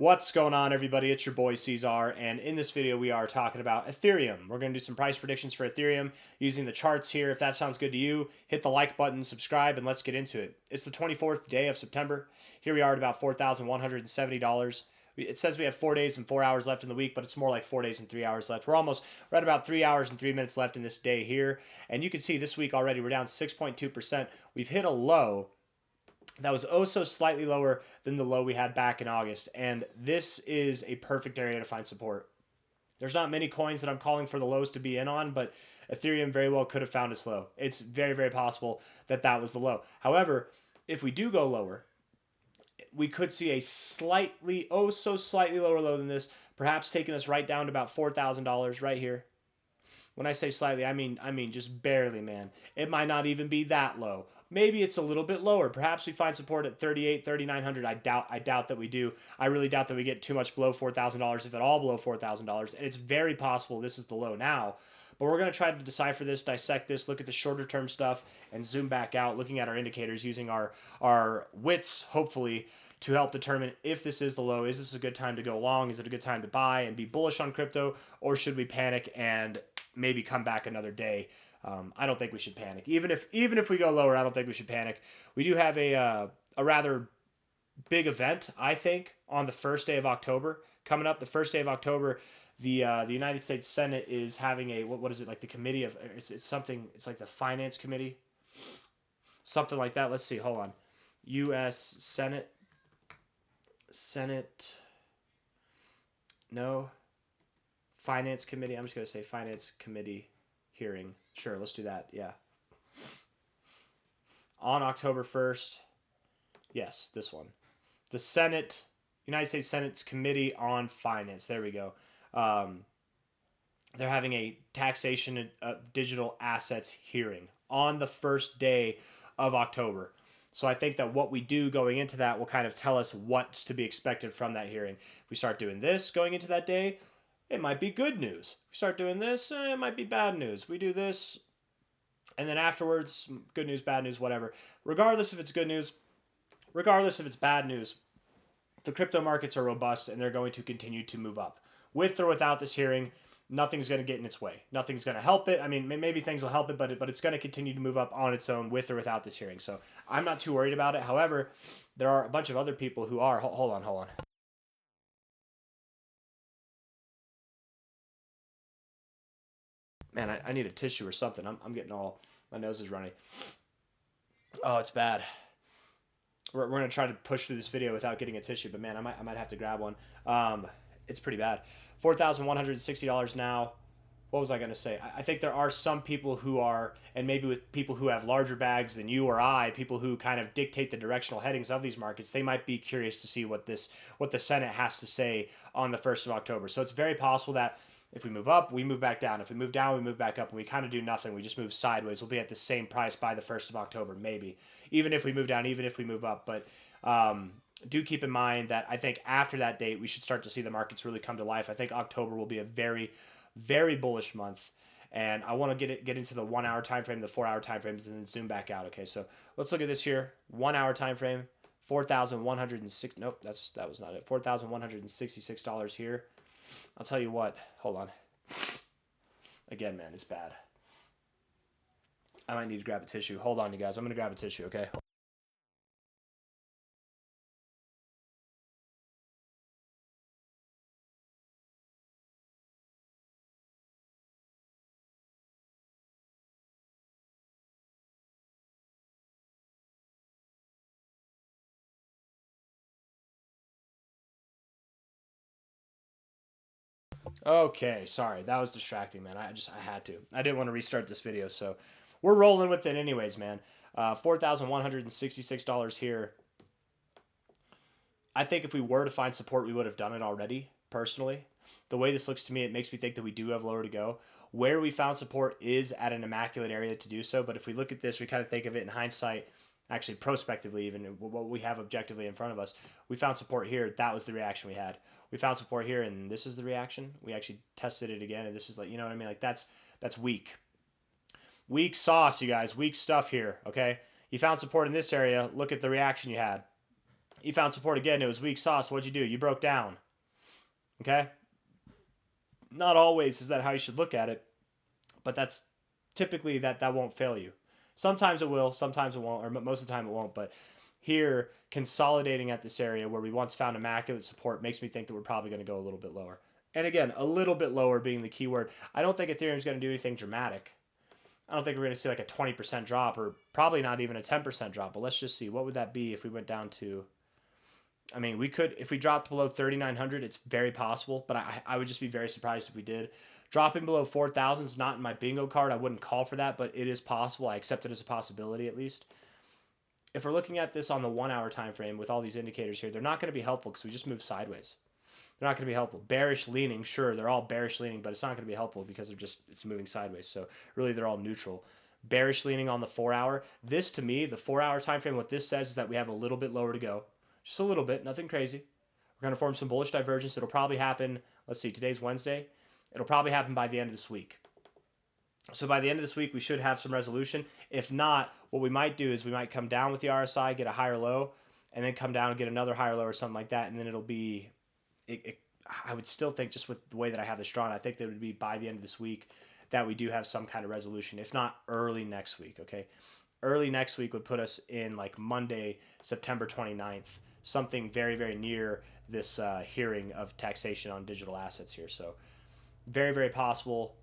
What's going on, everybody? It's your boy C-Zar, and in this video we are talking about Ethereum. We're going to do some price predictions for Ethereum using the charts here. If that sounds good to you, hit the like button, subscribe, and let's get into it. It's the 24th day of September. Here we are at about $4,170. It says we have 4 days and 4 hours left in the week, but it's more like 4 days and 3 hours left. We're at about 3 hours and 3 minutes left in this day here, and you can see this week already we're down 6.2%. We've hit a low that was oh so slightly lower than the low we had back in August. And this is a perfect area to find support. There's not many coins that I'm calling for the lows to be in on, but Ethereum very well could have found its low. It's very, very possible that that was the low. However, if we do go lower, we could see a slightly, oh so slightly lower low than this, perhaps taking us right down to about $4,000 right here. When I say slightly, I mean just barely, man. It might not even be that low. Maybe it's a little bit lower. Perhaps we find support at 38, 3,900. I doubt that we do. I really doubt that we get too much below $4,000, if at all below $4,000. And it's very possible this is the low now. But we're going to try to decipher this, dissect this, look at the shorter term stuff, and zoom back out, looking at our indicators, using our wits, hopefully, to help determine if this is the low. Is this a good time to go long? Is it a good time to buy and be bullish on crypto? Or should we panic and maybe come back another day? I don't think we should panic. Even if we go lower, I don't think we should panic. We do have a rather big event, I think, on the first day of October coming up. The first day of October, the United States Senate is having a what is it, like the committee of it's something, it's like the finance committee, something like that. Let's see, hold on. U.S. Senate, no, finance committee. I'm just gonna say finance committee hearing. Sure, let's do that. Yeah, on October 1st. Yes, this one. The Senate, United States Senate's Committee on Finance. There we go. Um, they're having a taxation of digital assets hearing on the first day of October. So I think that what we do going into that will kind of tell us what's to be expected from that hearing. If we start doing this going into that day, it might be good news. If we start doing this, it might be bad news. We do this, and then afterwards, good news, bad news, whatever. Regardless if it's good news, regardless if it's bad news, the crypto markets are robust and they're going to continue to move up. With or without this hearing, nothing's going to get in its way. Nothing's going to help it. I mean, maybe things will help it, but it's going to continue to move up on its own with or without this hearing. So I'm not too worried about it. However, there are a bunch of other people who are. Hold on. Man, I need a tissue or something. I'm getting all, my nose is runny. Oh, it's bad. We're going to try to push through this video without getting a tissue, but man, I might have to grab one. It's pretty bad. $4,160 now. What was I going to say? I think there are some people who are, and maybe with people who have larger bags than you or I, people who kind of dictate the directional headings of these markets, they might be curious to see what the Senate has to say on the 1st of October. So it's very possible that if we move up, we move back down. If we move down, we move back up, and we kind of do nothing. We just move sideways. We'll be at the same price by the 1st of October, maybe. Even if we move down, even if we move up. But do keep in mind that I think after that date, we should start to see the markets really come to life. I think October will be a very, very bullish month. And I want to get into the 1 hour time frame, the 4 hour time frames, and then zoom back out. Okay, so let's look at this here. 1 hour time frame, 4,106. Nope, that was not it. $4,166 here. I'll tell you what. Hold on. Again, man, it's bad. I might need to grab a tissue. Hold on, you guys. I'm gonna grab a tissue. Okay. Okay, sorry, that was distracting, man. I had to. I didn't want to restart this video, so we're rolling with it anyways, man. $4,166 here. I think if we were to find support, we would have done it already, personally. The way this looks to me, it makes me think that we do have lower to go. Where we found support is at an immaculate area to do so, but if we look at this, we kind of think of it in hindsight, actually prospectively even, what we have objectively in front of us. We found support here. That was the reaction we had. We found support here, and this is the reaction. We actually tested it again, and this is like, you know what I mean? Like, that's weak. Weak sauce, you guys. Weak stuff here, okay? You found support in this area. Look at the reaction you had. You found support again. It was weak sauce. What'd you do? You broke down. Okay? Not always is that how you should look at it, but that's typically that won't fail you. Sometimes it will, sometimes it won't, or most of the time it won't. But here, consolidating at this area where we once found immaculate support makes me think that we're probably going to go a little bit lower. And again, a little bit lower being the key word. I don't think Ethereum is going to do anything dramatic. I don't think we're going to see like a 20% drop, or probably not even a 10% drop. But let's just see. What would that be if we went down to... I mean, we could, if we dropped below 3,900, it's very possible, but I would just be very surprised if we did. Dropping below 4,000 is not in my bingo card. I wouldn't call for that, but it is possible. I accept it as a possibility at least. If we're looking at this on the 1 hour time frame with all these indicators here, they're not going to be helpful because we just moved sideways. They're not going to be helpful. Bearish leaning, sure, they're all bearish leaning, but it's not going to be helpful because it's moving sideways. So really, they're all neutral. Bearish leaning on the 4 hour. This, to me, the 4 hour time frame, what this says is that we have a little bit lower to go. Just a little bit, nothing crazy. We're going to form some bullish divergence. It'll probably happen, let's see, today's Wednesday. It'll probably happen by the end of this week. So by the end of this week, we should have some resolution. If not, what we might do is we might come down with the RSI, get a higher low, and then come down and get another higher low or something like that, and then it'll be... I would still think, just with the way that I have this drawn, I think that it would be by the end of this week that we do have some kind of resolution, if not early next week, okay? Early next week would put us in like Monday, September 29th, something very, very near this hearing of taxation on digital assets here. So very, very possible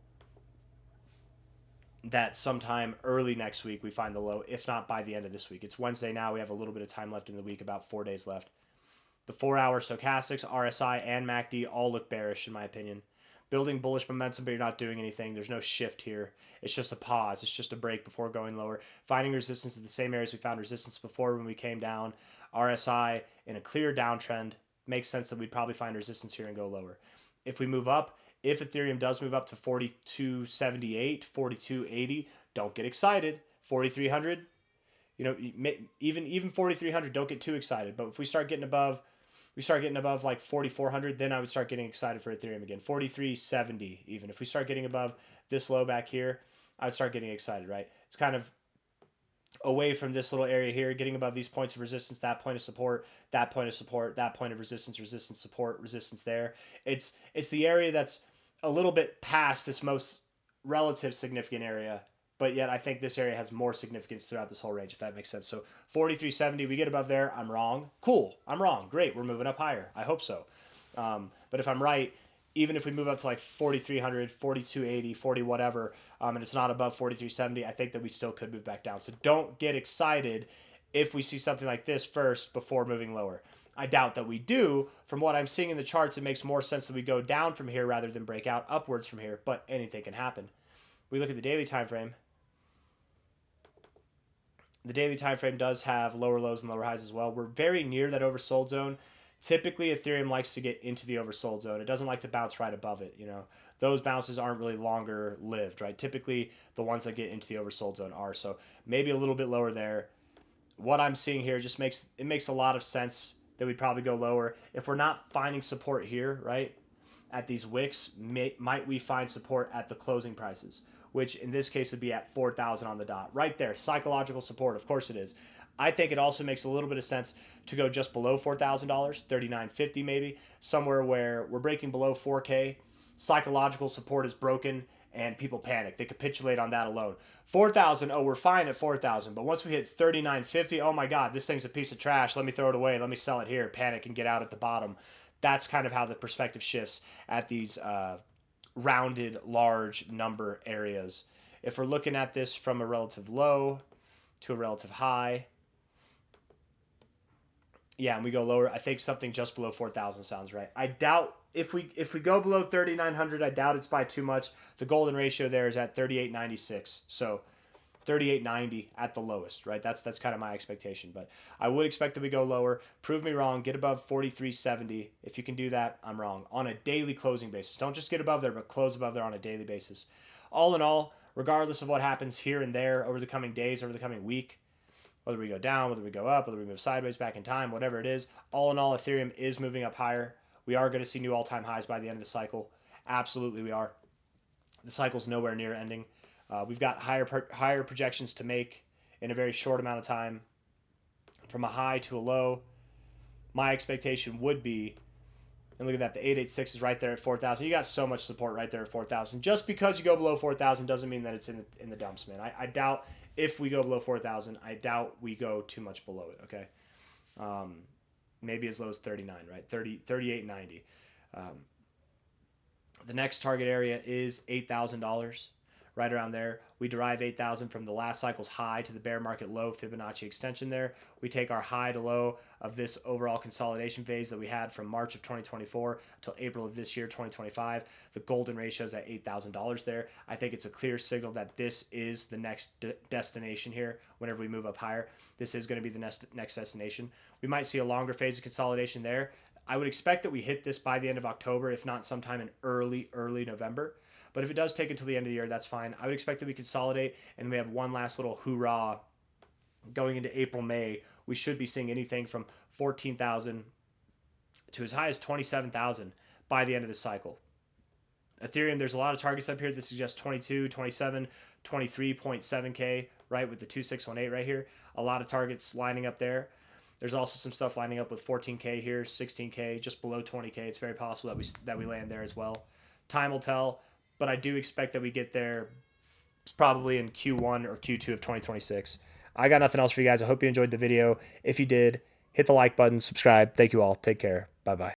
that sometime early next week we find the low, if not by the end of this week. It's Wednesday now. We have a little bit of time left in the week, about 4 days left. The 4 hour stochastics, RSI, and MACD all look bearish in my opinion. Building bullish momentum, but you're not doing anything. There's no shift here. It's just a pause. It's just a break before going lower. Finding resistance at the same areas we found resistance before when we came down. RSI in a clear downtrend. Makes sense that we'd probably find resistance here and go lower. If we move up, if Ethereum does move up to 4278, 4280, don't get excited. 4300, you know, even 4300, don't get too excited. But if we start getting above like 4,400, then I would start getting excited for Ethereum again. 4,370 even. If we start getting above this low back here, I would start getting excited, right? It's kind of away from this little area here, getting above these points of resistance, that point of support, that point of support, that point of resistance, resistance, support, resistance there. It's the area that's a little bit past this most relative significant area, but yet I think this area has more significance throughout this whole range, if that makes sense. So 4370, we get above there. I'm wrong. Cool. I'm wrong. Great. We're moving up higher. I hope so. But if I'm right, even if we move up to like 4300, 4280, 40 whatever, and it's not above 4370, I think that we still could move back down. So don't get excited if we see something like this first before moving lower. I doubt that we do. From what I'm seeing in the charts, it makes more sense that we go down from here rather than break out upwards from here, but anything can happen. We look at the daily time frame. The daily time frame does have lower lows and lower highs as well. We're very near that oversold zone. Typically, Ethereum likes to get into the oversold zone. It doesn't like to bounce right above it. You know, those bounces aren't really longer lived, right? Typically, the ones that get into the oversold zone are. So maybe a little bit lower there. What I'm seeing here just makes a lot of sense that we'd probably go lower. If we're not finding support here, right, at these wicks, might we find support at the closing prices, which in this case would be at 4,000 on the dot. Right there, psychological support, of course it is. I think it also makes a little bit of sense to go just below $4,000, $3,950 maybe, somewhere where we're breaking below 4K. Psychological support is broken and people panic. They capitulate on that alone. 4,000, oh, we're fine at 4,000, but once we hit 3,950, oh my God, this thing's a piece of trash. Let me throw it away. Let me sell it here. Panic and get out at the bottom. That's kind of how the perspective shifts at these rounded large number areas. If we're looking at this from a relative low to a relative high, yeah, and we go lower, I think something just below 4,000 sounds right. I doubt if we go below 3,900, I doubt it's by too much. The golden ratio there is at 38.96, so 38.90 at the lowest, right? That's kind of my expectation, but I would expect that we go lower. Prove me wrong. Get above 43.70. If you can do that, I'm wrong. On a daily closing basis, don't just get above there, but close above there on a daily basis. All in all, regardless of what happens here and there over the coming days, over the coming week, whether we go down, whether we go up, whether we move sideways back in time, whatever it is, all in all, Ethereum is moving up higher. We are going to see new all-time highs by the end of the cycle. Absolutely we are. The cycle's nowhere near ending. We've got higher projections to make in a very short amount of time, from a high to a low. my expectation would be, and look at that, the 886 is right there at 4,000. You got so much support right there at 4,000. Just because you go below 4,000 doesn't mean that it's in the dumps, man. I doubt if we go below 4,000, I doubt we go too much below it, okay? Maybe as low as 39, right? 38.90. The next target area is $8,000, right around there. We derive 8,000 from the last cycle's high to the bear market low Fibonacci extension there. We take our high to low of this overall consolidation phase that we had from March of 2024 until April of this year, 2025. The golden ratio is at $8,000 there. I think it's a clear signal that this is the next destination here. Whenever we move up higher, this is going to be the next destination. We might see a longer phase of consolidation there. I would expect that we hit this by the end of October, if not sometime in early November. But if it does take until the end of the year, that's fine. I would expect that we consolidate and we have one last little hoorah going into April, May. We should be seeing anything from 14,000 to as high as 27,000 by the end of this cycle. Ethereum, there's a lot of targets up here that suggest 22, 27, 23.7K, right, with the 2618 right here. A lot of targets lining up there. There's also some stuff lining up with 14K here, 16K, just below 20K. It's very possible that we land there as well. Time will tell, but I do expect that we get there probably in Q1 or Q2 of 2026. I got nothing else for you guys. I hope you enjoyed the video. If you did, hit the like button, subscribe. Thank you all. Take care. Bye-bye.